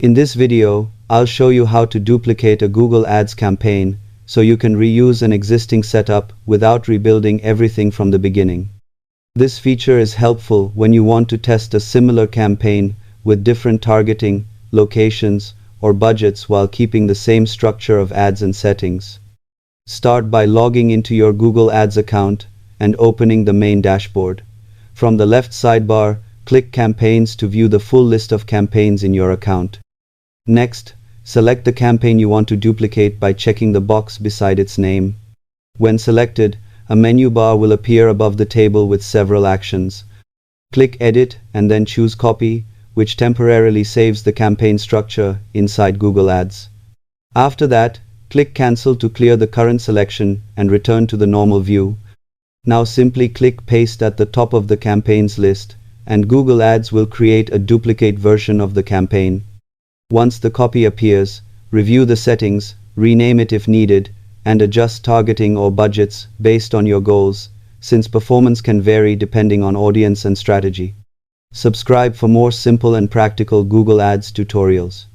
In this video, I'll show you how to duplicate a Google Ads campaign so you can reuse an existing setup without rebuilding everything from the beginning. This feature is helpful when you want to test a similar campaign with different targeting, locations, or budgets while keeping the same structure of ads and settings. Start by logging into your Google Ads account and opening the main dashboard. From the left sidebar, click Campaigns to view the full list of campaigns in your account. Next, select the campaign you want to duplicate by checking the box beside its name. When selected, a menu bar will appear above the table with several actions. Click Edit and then choose Copy, which temporarily saves the campaign structure inside Google Ads. After that, click Cancel to clear the current selection and return to the normal view. Now simply click Paste at the top of the campaigns list, and Google Ads will create a duplicate version of the campaign. Once the copy appears, review the settings, rename it if needed, and adjust targeting or budgets based on your goals, since performance can vary depending on audience and strategy. Subscribe for more simple and practical Google Ads tutorials.